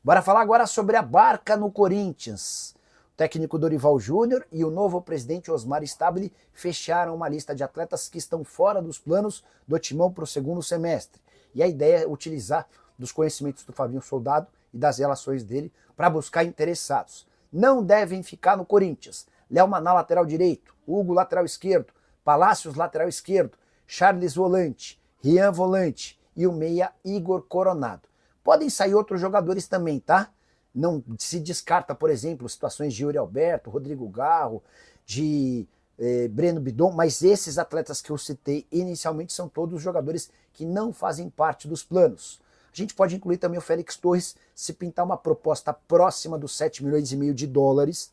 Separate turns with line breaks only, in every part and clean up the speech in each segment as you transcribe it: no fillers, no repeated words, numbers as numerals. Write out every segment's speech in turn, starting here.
Bora falar agora sobre a barca no Corinthians. O técnico Dorival Júnior e o novo presidente Osmar Stabile fecharam uma lista de atletas que estão fora dos planos do Timão para o segundo semestre. E a ideia é utilizar dos conhecimentos do Fabinho Soldado e das relações dele para buscar interessados. Não devem ficar no Corinthians. Léo Maná, lateral direito, Hugo, lateral esquerdo, Palácios, lateral esquerdo, Charles, volante, Rian, volante e o meia Igor Coronado. Podem sair outros jogadores também, tá? Não se descarta, por exemplo, situações de Yuri Alberto, Rodrigo Garro, de Breno Bidon, mas esses atletas que eu citei inicialmente são todos jogadores que não fazem parte dos planos. A gente pode incluir também o Félix Torres, se pintar uma proposta próxima dos 7,5 milhões de dólares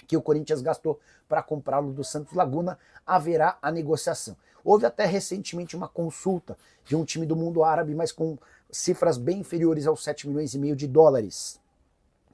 que o Corinthians gastou para comprá-lo do Santos Laguna, haverá a negociação. Houve até recentemente uma consulta de um time do mundo árabe, mas com cifras bem inferiores aos 7,5 milhões de dólares.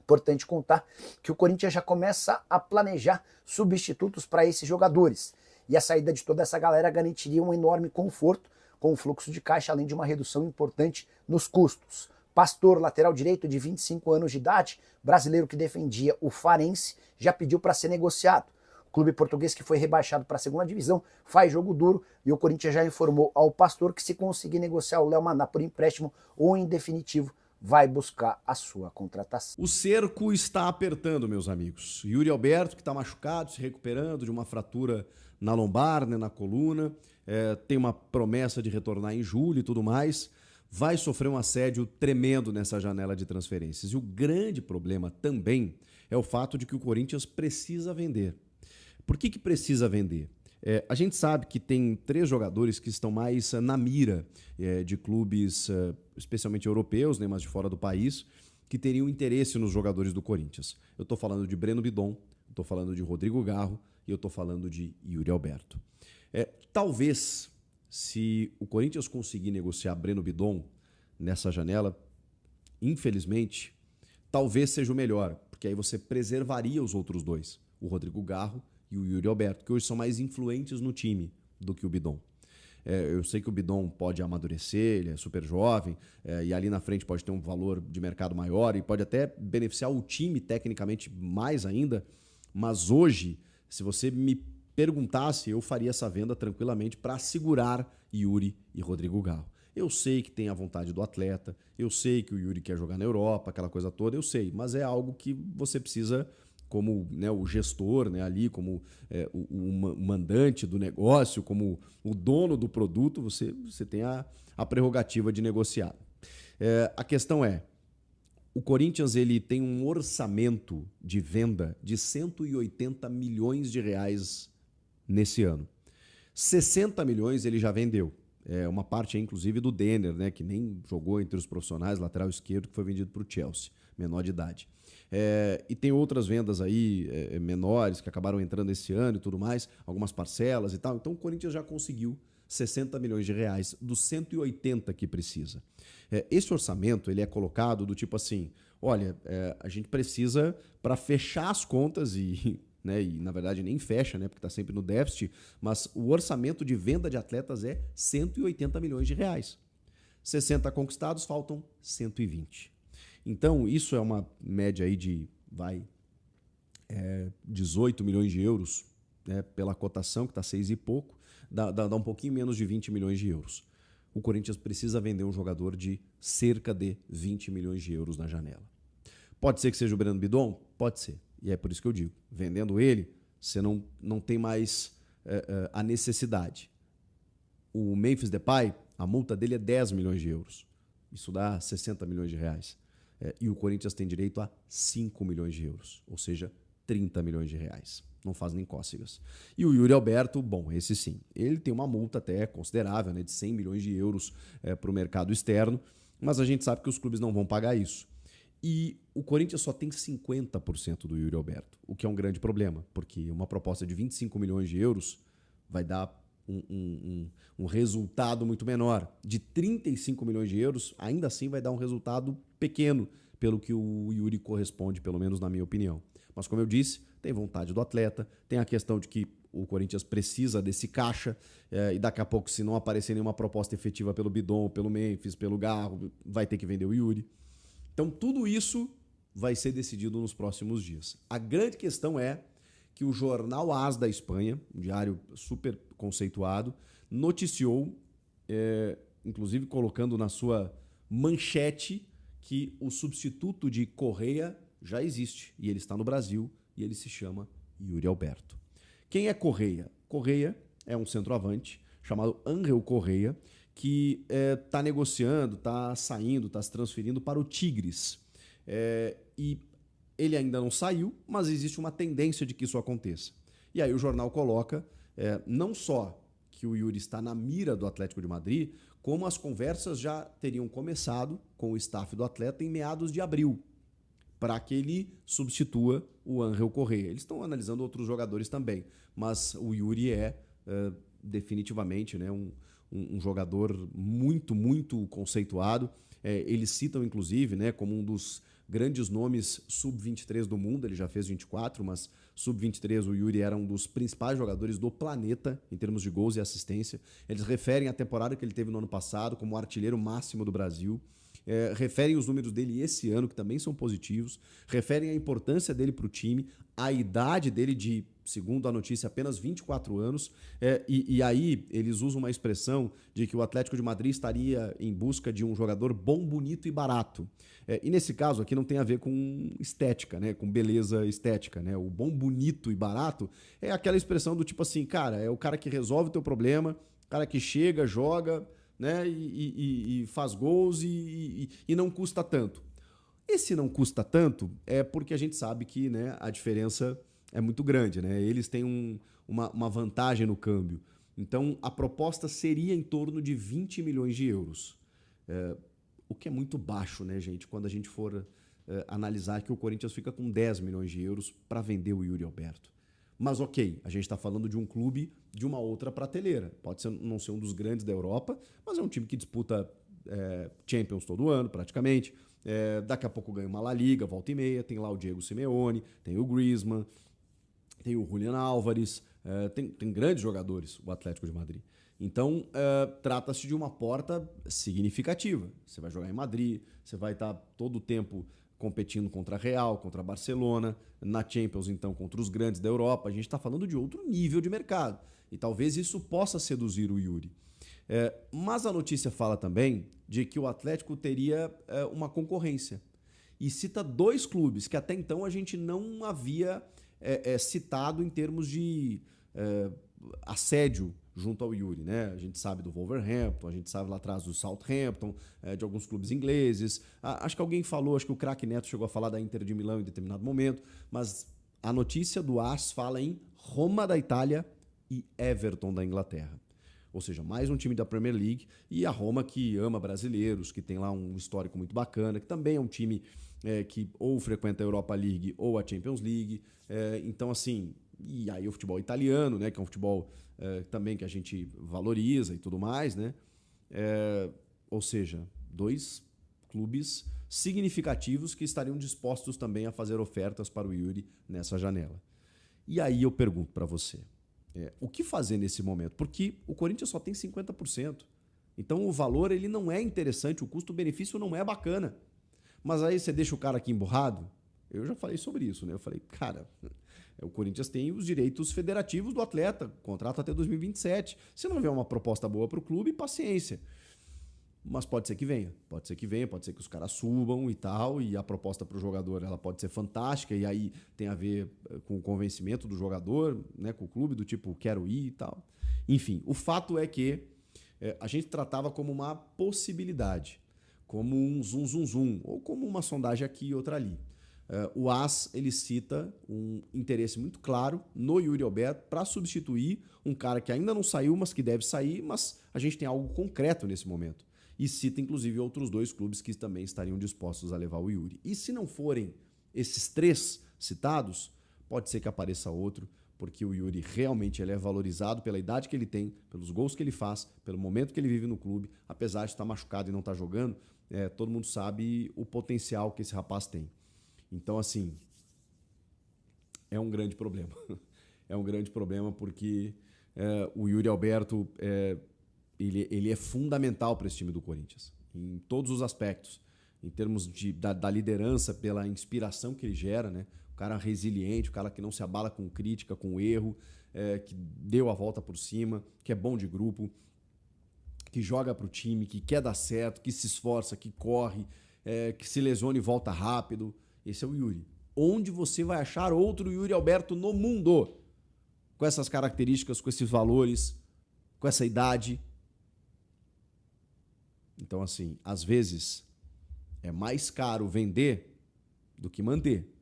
Importante contar que o Corinthians já começa a planejar substitutos para esses jogadores. E a saída de toda essa galera garantiria um enorme conforto com o fluxo de caixa, além de uma redução importante nos custos. Pastor, lateral direito de 25 anos de idade, brasileiro que defendia o Farense, já pediu para ser negociado. O clube português que foi rebaixado para a segunda divisão faz jogo duro e o Corinthians já informou ao Pastor que se conseguir negociar o Léo Maná por empréstimo ou em definitivo, vai buscar a sua contratação.
O cerco está apertando, meus amigos. Yuri Alberto, que está machucado, se recuperando de uma fratura na lombar, né, na coluna, tem uma promessa de retornar em julho e tudo mais, vai sofrer um assédio tremendo nessa janela de transferências. E o grande problema também é o fato de que o Corinthians precisa vender. Por que precisa vender? A gente sabe que tem 3 jogadores que estão mais na mira de clubes, especialmente europeus, né, mas de fora do país, que teriam interesse nos jogadores do Corinthians. Eu estou falando de Breno Bidon, estou falando de Rodrigo Garro e eu estou falando de Yuri Alberto. Talvez, se o Corinthians conseguir negociar Breno Bidon nessa janela, infelizmente, talvez seja o melhor, porque aí você preservaria os outros 2, o Rodrigo Garro e o Yuri Alberto, que hoje são mais influentes no time do que o Bidon. Eu sei que o Bidon pode amadurecer, ele é super jovem, e ali na frente pode ter um valor de mercado maior e pode até beneficiar o time tecnicamente mais ainda, mas hoje, se você me perguntasse, eu faria essa venda tranquilamente para segurar Yuri e Rodrigo Garro. Eu sei que tem a vontade do atleta, eu sei que o Yuri quer jogar na Europa, aquela coisa toda, eu sei, mas é algo que você precisa, como, né, o gestor, né, ali, como o mandante do negócio, como o dono do produto, você tem a prerrogativa de negociar. A questão é, o Corinthians ele tem um orçamento de venda de 180 milhões de reais nesse ano. 60 milhões ele já vendeu. Uma parte, inclusive, do Denner, né, que nem jogou entre os profissionais, lateral esquerdo, que foi vendido para o Chelsea, menor de idade. E tem outras vendas aí menores que acabaram entrando esse ano e tudo mais, algumas parcelas e tal. Então o Corinthians já conseguiu 60 milhões de reais dos 180 que precisa. Esse orçamento ele é colocado do tipo assim, olha, a gente precisa para fechar as contas e na verdade nem fecha, né, porque está sempre no déficit, mas o orçamento de venda de atletas é 180 milhões de reais. 60 conquistados, faltam 120. Então, isso é uma média aí de 18 milhões de euros, né, pela cotação, que está 6 e pouco, dá um pouquinho menos de 20 milhões de euros. O Corinthians precisa vender um jogador de cerca de 20 milhões de euros na janela. Pode ser que seja o Breno Bidon? Pode ser. E é por isso que eu digo, vendendo ele, você não tem mais a necessidade. O Memphis Depay, a multa dele é 10 milhões de euros. Isso dá 60 milhões de reais. E o Corinthians tem direito a 5 milhões de euros, ou seja, 30 milhões de reais. Não faz nem cócegas. E o Yuri Alberto, bom, esse sim, ele tem uma multa até considerável, né, de 100 milhões de euros para o mercado externo, mas a gente sabe que os clubes não vão pagar isso. E o Corinthians só tem 50% do Yuri Alberto, o que é um grande problema, porque uma proposta de 25 milhões de euros vai dar um resultado muito menor. De 35 milhões de euros, ainda assim vai dar um resultado pequeno, pelo que o Yuri corresponde, pelo menos na minha opinião. Mas como eu disse, tem vontade do atleta, tem a questão de que o Corinthians precisa desse caixa, e daqui a pouco, se não aparecer nenhuma proposta efetiva pelo Bidon, pelo Memphis, pelo Garro, vai ter que vender o Yuri. Então, tudo isso vai ser decidido nos próximos dias. A grande questão é que o jornal AS da Espanha, um diário super conceituado, noticiou, inclusive colocando na sua manchete, que o substituto de Correa já existe e ele está no Brasil e ele se chama Yuri Alberto. Quem é Correa? Correa é um centroavante chamado Ángel Correa que está negociando, está saindo, está se transferindo para o Tigres. E ele ainda não saiu, mas existe uma tendência de que isso aconteça. E aí o jornal coloca não só que o Yuri está na mira do Atlético de Madrid, como as conversas já teriam começado com o staff do atleta em meados de abril, para que ele substitua o Ángel Correa. Eles estão analisando outros jogadores também, mas o Yuri definitivamente, né, um jogador muito, muito conceituado. Eles citam, inclusive, né, como um dos grandes nomes sub-23 do mundo. Ele já fez 24, mas sub-23 o Yuri era um dos principais jogadores do planeta em termos de gols e assistência. Eles referem a temporada que ele teve no ano passado como o artilheiro máximo do Brasil. Referem os números dele esse ano, que também são positivos, referem a importância dele para o time, a idade dele de, segundo a notícia, apenas 24 anos, e aí eles usam uma expressão de que o Atlético de Madrid estaria em busca de um jogador bom, bonito e barato. E nesse caso aqui não tem a ver com estética, né, com beleza estética, né? O bom, bonito e barato é aquela expressão do tipo assim, cara, é o cara que resolve o teu problema, o cara que chega, joga, né, e faz gols e não custa tanto. Esse não custa tanto é porque a gente sabe que, né, a diferença é muito grande, né? Eles têm uma vantagem no câmbio. Então, a proposta seria em torno de 20 milhões de euros. O que é muito baixo, né, gente? Quando a gente for analisar que o Corinthians fica com 10 milhões de euros para vender o Yuri Alberto. Mas ok, a gente está falando de um clube de uma outra prateleira. Pode não ser um dos grandes da Europa, mas é um time que disputa Champions todo ano, praticamente. Daqui a pouco ganha uma La Liga, volta e meia. Tem lá o Diego Simeone, tem o Griezmann, tem o Julián Álvares, tem grandes jogadores, o Atlético de Madrid. Então, trata-se de uma porta significativa. Você vai jogar em Madrid, você vai estar todo o tempo competindo contra a Real, contra a Barcelona, na Champions, então, contra os grandes da Europa. A gente está falando de outro nível de mercado. E talvez isso possa seduzir o Yuri. Mas a notícia fala também de que o Atlético teria uma concorrência. E cita dois clubes que até então a gente não havia citado em termos de assédio junto ao Yuri, né? A gente sabe do Wolverhampton, a gente sabe lá atrás do Southampton, de alguns clubes ingleses. Acho que alguém falou, acho que o craque Neto chegou a falar da Inter de Milão em determinado momento, mas a notícia do AS fala em Roma da Itália e Everton da Inglaterra. Ou seja, mais um time da Premier League, e a Roma que ama brasileiros, que tem lá um histórico muito bacana, que também é um time que ou frequenta a Europa League ou a Champions League. Então, assim, e aí o futebol italiano, né, que é um futebol também que a gente valoriza e tudo mais, né? Ou seja, dois clubes significativos que estariam dispostos também a fazer ofertas para o Yuri nessa janela. E aí eu pergunto para você, o que fazer nesse momento? Porque o Corinthians só tem 50%. Então o valor ele não é interessante, o custo-benefício não é bacana. Mas aí você deixa o cara aqui emburrado? Eu já falei sobre isso, né? Eu falei, cara, o Corinthians tem os direitos federativos do atleta, contrato até 2027. Se não vier uma proposta boa para o clube, paciência. Mas pode ser que venha, pode ser que os caras subam e tal, e a proposta para o jogador ela pode ser fantástica, e aí tem a ver com o convencimento do jogador, né, com o clube, do tipo, quero ir e tal. Enfim, o fato é que a gente tratava como uma possibilidade, como um zum, ou como uma sondagem aqui e outra ali. O AS ele cita um interesse muito claro no Yuri Alberto para substituir um cara que ainda não saiu, mas que deve sair, mas a gente tem algo concreto nesse momento. E cita, inclusive, outros dois clubes que também estariam dispostos a levar o Yuri. E se não forem esses três citados, pode ser que apareça outro, porque o Yuri realmente ele é valorizado pela idade que ele tem, pelos gols que ele faz, pelo momento que ele vive no clube, apesar de estar machucado e não estar jogando, todo mundo sabe o potencial que esse rapaz tem. Então, assim, é um grande problema. É um grande problema porque o Yuri Alberto... ele é fundamental para esse time do Corinthians, em todos os aspectos. em termos da liderança, pela inspiração que ele gera, né? O cara resiliente, o cara que não se abala com crítica, com erro, que deu a volta por cima, que é bom de grupo, que joga para o time, que quer dar certo, que se esforça, que corre, que se lesiona e volta rápido. Esse é o Yuri. Onde você vai achar outro Yuri Alberto no mundo? Com essas características, com esses valores, com essa idade. Então, assim, às vezes é mais caro vender do que manter.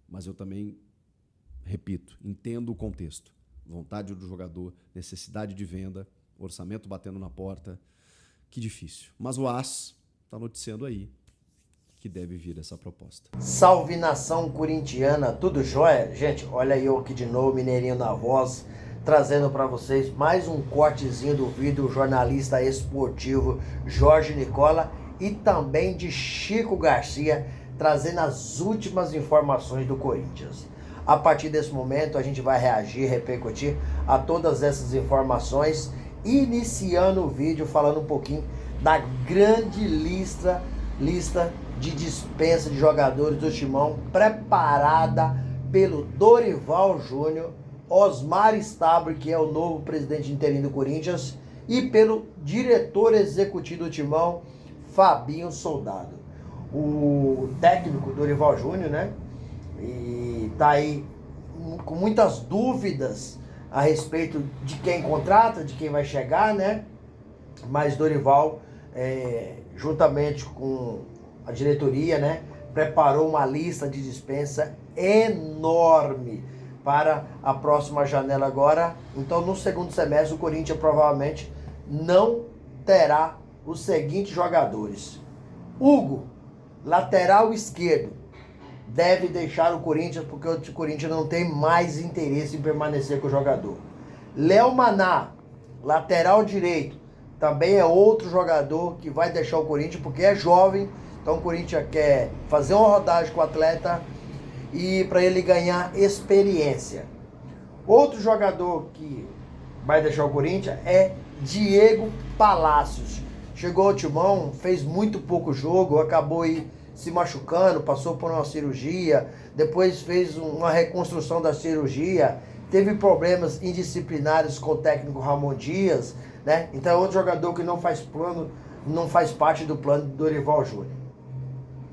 Mas eu também, repito, entendo o contexto. Vontade do jogador, necessidade de venda, orçamento batendo na porta. Que difícil. Mas o AS está noticiando aí que deve vir essa proposta.
Salve nação corintiana, tudo jóia? Gente, olha eu aqui de novo, Mineirinho na voz, trazendo para vocês mais um cortezinho do vídeo do jornalista esportivo Jorge Nicola e também de Chico Garcia, trazendo as últimas informações do Corinthians. A partir desse momento a gente vai reagir, repercutir a todas essas informações, iniciando o vídeo falando um pouquinho da grande lista de dispensa de jogadores do Timão, preparada pelo Dorival Júnior, Osmar Stabile, que é o novo presidente interino do Corinthians, e pelo diretor executivo do Timão, Fabinho Soldado. O técnico Dorival Júnior, né? E tá aí com muitas dúvidas a respeito de quem contrata, de quem vai chegar, né? Mas Dorival, juntamente com a diretoria, né, preparou uma lista de dispensa enorme para a próxima janela agora. Então, no segundo semestre, o Corinthians provavelmente não terá os seguintes jogadores. Hugo, lateral esquerdo, deve deixar o Corinthians porque o Corinthians não tem mais interesse em permanecer com o jogador. Léo Maná, lateral direito, também é outro jogador que vai deixar o Corinthians porque é jovem. Então o Corinthians quer fazer uma rodagem com o atleta e para ele ganhar experiência. Outro jogador que vai deixar o Corinthians é Diego Palacios. Chegou ao Timão, fez muito pouco jogo, acabou aí se machucando, passou por uma cirurgia, depois fez uma reconstrução da cirurgia, teve problemas indisciplinares com o técnico Ramon Dias, né? Então é outro jogador que não faz parte do plano de Dorival Júnior.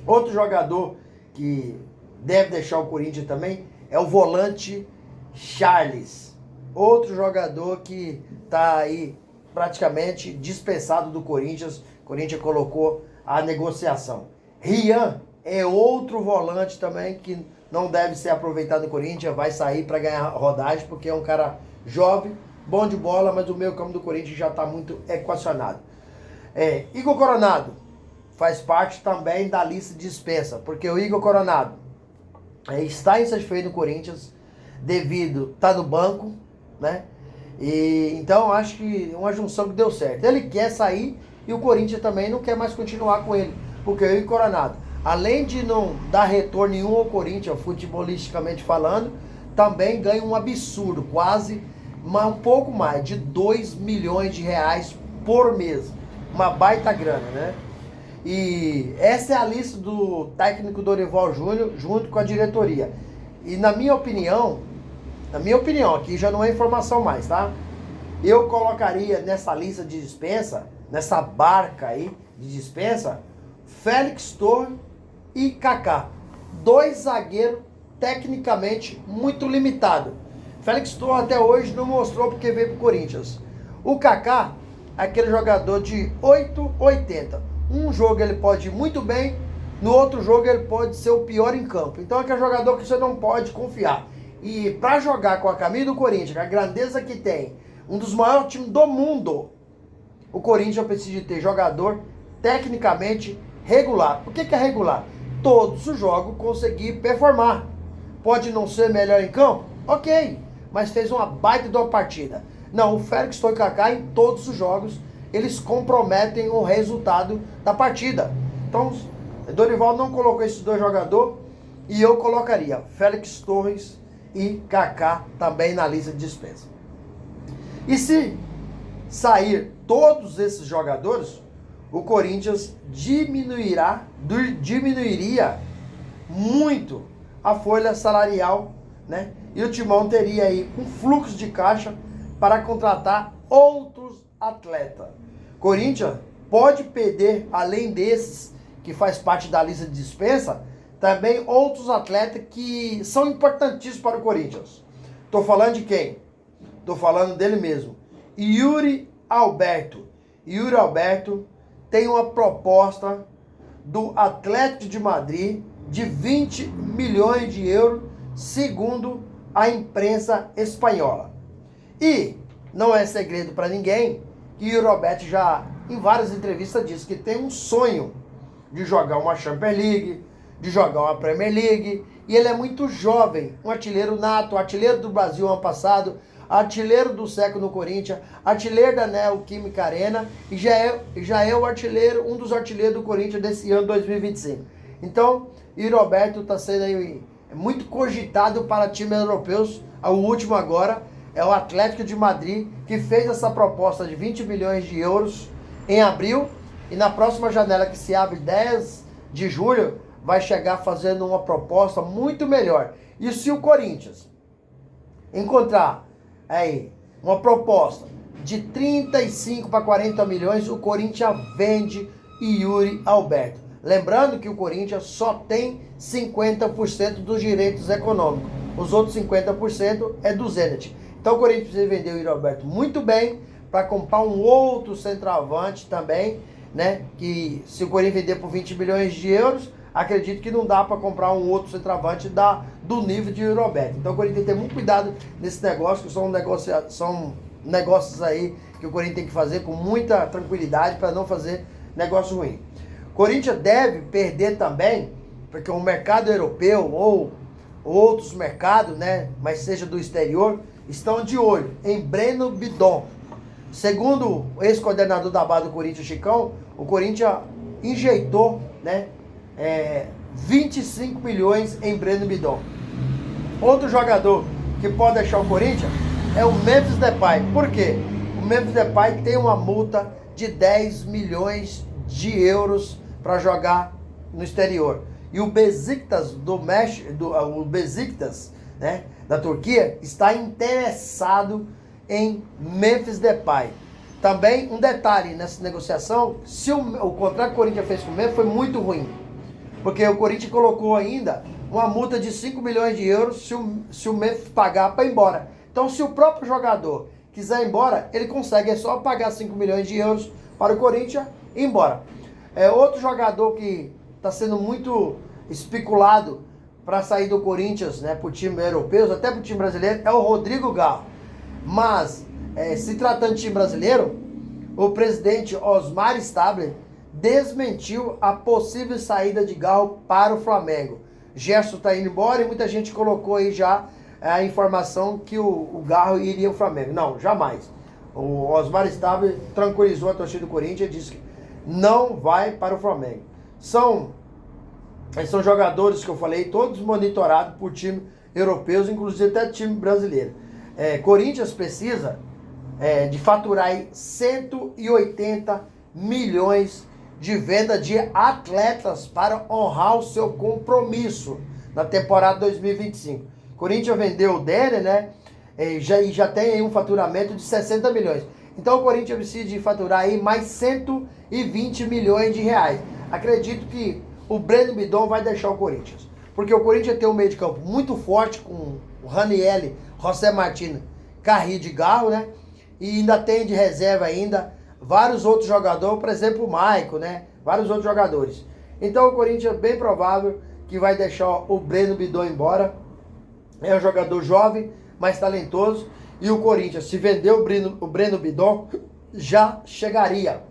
Outro jogador que deve deixar o Corinthians também é o volante Charles. Outro jogador que está aí praticamente dispensado do Corinthians. O Corinthians colocou a negociação. Rian é outro volante também que não deve ser aproveitado no Corinthians. Vai sair para ganhar rodagem porque é um cara jovem, bom de bola, mas o meio campo do Corinthians já está muito equacionado. Igor Coronado faz parte também da lista de dispensa, porque o Igor Coronado está insatisfeito no Corinthians devido estar no banco, né? E então acho que uma junção que deu certo. Ele quer sair e o Corinthians também não quer mais continuar com ele, porque o Igor Coronado, além de não dar retorno nenhum ao Corinthians, futebolisticamente falando, também ganha um absurdo, quase um pouco mais de 2 milhões de reais por mês. Uma baita grana, né? E essa é a lista do técnico Dorival Júnior junto com a diretoria. E na minha opinião, aqui já não é informação mais, tá? Eu colocaria nessa lista de dispensa, nessa barca aí de dispensa, Félix Torres e Kaká. 2 zagueiros tecnicamente muito limitados. Félix Torres até hoje não mostrou porque veio pro Corinthians. O Kaká é aquele jogador de 8,80. Um jogo ele pode ir muito bem, no outro jogo ele pode ser o pior em campo. Então é aquele jogador que você não pode confiar. E para jogar com a camisa do Corinthians, com a grandeza que tem, um dos maiores times do mundo, o Corinthians precisa de ter jogador tecnicamente regular. O que é regular? Todos os jogos conseguir performar. Pode não ser melhor em campo? Ok, mas fez uma baita de uma partida. Não, o Félix Torres e Kaká em todos os jogos eles comprometem o resultado da partida. Então, Dorival não colocou esses 2 jogadores e eu colocaria Félix Torres e Kaká também na lista de dispensa. E se sair todos esses jogadores,
o Corinthians diminuiria muito a folha salarial, né? E o Timão teria aí um fluxo de caixa para contratar outros atletas. Corinthians pode perder, além desses que faz parte da lista de dispensa, também outros atletas que são importantíssimos para o Corinthians. Estou falando de quem? Estou falando dele mesmo. Yuri Alberto. Yuri Alberto tem uma proposta do Atlético de Madrid de 20 milhões de euros, segundo a imprensa espanhola. E não é segredo para ninguém que o Roberto já, em várias entrevistas, disse que tem um sonho de jogar uma Champions League, de jogar uma Premier League, e ele é muito jovem, um artilheiro nato, artilheiro do Brasil ano passado, artilheiro do século no Corinthians, artilheiro da Neoquímica Arena, e já é o artilheiro, um dos artilheiros do Corinthians desse ano 2025. Então, o Roberto está sendo aí muito cogitado para times europeus. O último agora é o Atlético de Madrid, que fez essa proposta de 20 milhões de euros em abril, e na próxima janela, que se abre 10 de julho, vai chegar fazendo uma proposta muito melhor. E se o Corinthians encontrar aí uma proposta de 35 para 40 milhões, o Corinthians vende Yuri Alberto. Lembrando que o Corinthians só tem 50% dos direitos econômicos. Os outros 50% é do Zenit. Então o Corinthians precisa vender o Yuri Alberto muito bem para comprar um outro centroavante também, né? Que se o Corinthians vender por 20 milhões de euros, acredito que não dá para comprar um outro centroavante do nível de Yuri Alberto. Então o Corinthians tem que ter muito cuidado nesse negócio, que são negócios aí que o Corinthians tem que fazer com muita tranquilidade para não fazer negócio ruim. Corinthians deve perder também, porque o mercado europeu ou outros mercados, né, mas seja do exterior, estão de olho em Breno Bidon. Segundo o ex-coordenador da base do Corinthians, Chicão, o Corinthians injetou, né, 25 milhões em Breno Bidon. Outro jogador que pode deixar o Corinthians é o Memphis Depay. Por quê? O Memphis Depay tem uma multa de 10 milhões de euros para jogar no exterior. E o Besiktas o Besiktas, né, da Turquia, está interessado em Memphis Depay. Também um detalhe nessa negociação, se o contrato que o Corinthians fez com o Memphis foi muito ruim, porque o Corinthians colocou ainda uma multa de 5 milhões de euros se o Memphis pagar para ir embora. Então, se o próprio jogador quiser ir embora, ele consegue, é só pagar 5 milhões de euros para o Corinthians e ir embora. Outro jogador que está sendo muito especulado para sair do Corinthians, né, para o time europeu, até para o time brasileiro, é o Rodrigo Garro. Mas, se tratando de time brasileiro, o presidente Osmar Stabile desmentiu a possível saída de Garro para o Flamengo. Gerson está indo embora e muita gente colocou aí já a informação que o Garro iria ao Flamengo. Não, jamais. O Osmar Stabile tranquilizou a torcida do Corinthians e disse que não vai para o Flamengo. São jogadores que eu falei, todos monitorados por times europeus, inclusive até time brasileiro. Corinthians precisa de faturar aí 180 milhões de venda de atletas para honrar o seu compromisso na temporada 2025. Corinthians vendeu o Denner, né? Já tem aí um faturamento de 60 milhões. Então o Corinthians precisa de faturar aí mais 120 milhões de reais. Acredito que o Breno Bidon vai deixar o Corinthians. Porque o Corinthians tem um meio de campo muito forte com o Ranieri, José Martins, Carrillo de Garro, né? E ainda tem de reserva ainda vários outros jogadores, por exemplo, o Maico, né? Vários outros jogadores. Então o Corinthians é bem provável que vai deixar o Breno Bidon embora. É um jogador jovem, mais talentoso. E o Corinthians, se vender o Breno Bidon, já chegaria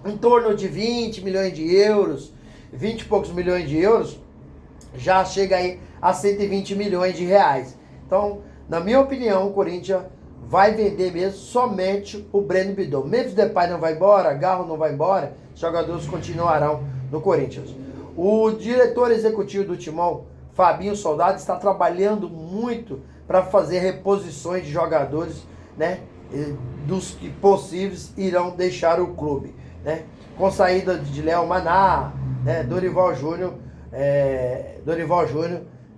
em torno de 20 milhões de euros, 20 e poucos milhões de euros, já chega aí a 120 milhões de reais. Então, na minha opinião, o Corinthians vai vender mesmo somente o Breno Bidon. Memphis Depay não vai embora, Garro não vai embora, os jogadores continuarão no Corinthians. O diretor executivo do Timão, Fabinho Soldado, está trabalhando muito para fazer reposições de jogadores, né, dos que possíveis irão deixar o clube, né? com saída de Léo Maná, né, Dorival Júnior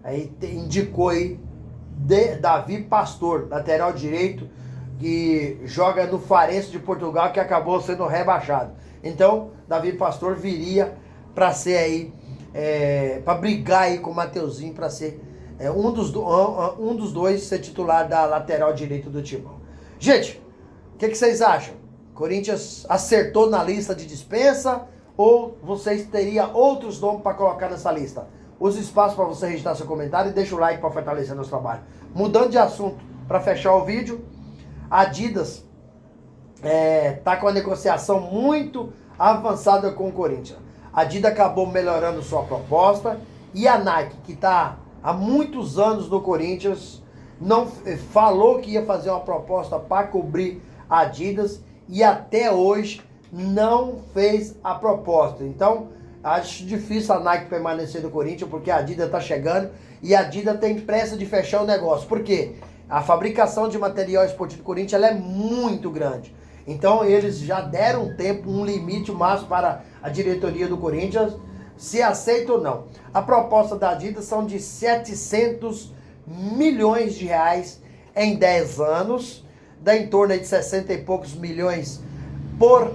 aí indicou aí Davi Pastor, lateral direito, que joga no Farense de Portugal, que acabou sendo rebaixado. Então, Davi Pastor viria para ser aí, para brigar aí com o Mateuzinho, para ser um dos dois ser titular da lateral direito do Timão. Gente, o que vocês acham? Corinthians acertou na lista de dispensa ou vocês teriam outros nomes para colocar nessa lista? Use espaço para você registrar seu comentário e deixa o like para fortalecer nosso trabalho. Mudando de assunto, para fechar o vídeo, a Adidas tá com a negociação muito avançada com o Corinthians. A Adidas acabou melhorando sua proposta e a Nike, que está há muitos anos no Corinthians, não falou que ia fazer uma proposta para cobrir a Adidas e até hoje não fez a proposta. Então, acho difícil a Nike permanecer no Corinthians, porque a Adidas está chegando e a Adidas tem pressa de fechar o negócio. Por quê? A fabricação de material esportivo do Corinthians ela é muito grande. Então, eles já deram um tempo, um limite máximo para a diretoria do Corinthians, se aceita ou não. A proposta da Adidas são de 700 milhões de reais em 10 anos, dá em torno de 60 e poucos milhões por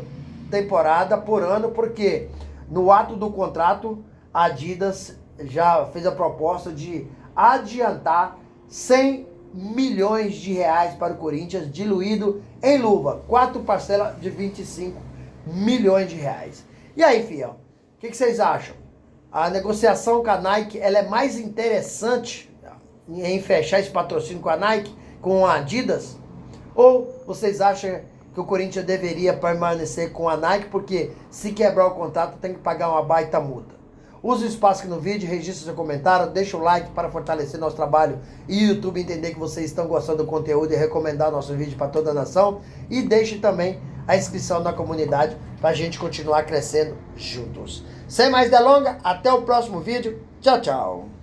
temporada, por ano, porque no ato do contrato, a Adidas já fez a proposta de adiantar 100 milhões de reais para o Corinthians, diluído em luva, 4 parcelas de 25 milhões de reais. E aí, fiel, o que vocês acham? A negociação com a Nike, ela é mais interessante em fechar esse patrocínio com a Nike, com a Adidas? Ou vocês acham que o Corinthians deveria permanecer com a Nike, porque se quebrar o contrato tem que pagar uma baita multa? Use o espaço aqui no vídeo, registre seu comentário, deixa o like para fortalecer nosso trabalho e o YouTube entender que vocês estão gostando do conteúdo e recomendar nosso vídeo para toda a nação. E deixe também a inscrição na comunidade para a gente continuar crescendo juntos. Sem mais delongas, até o próximo vídeo. Tchau, tchau.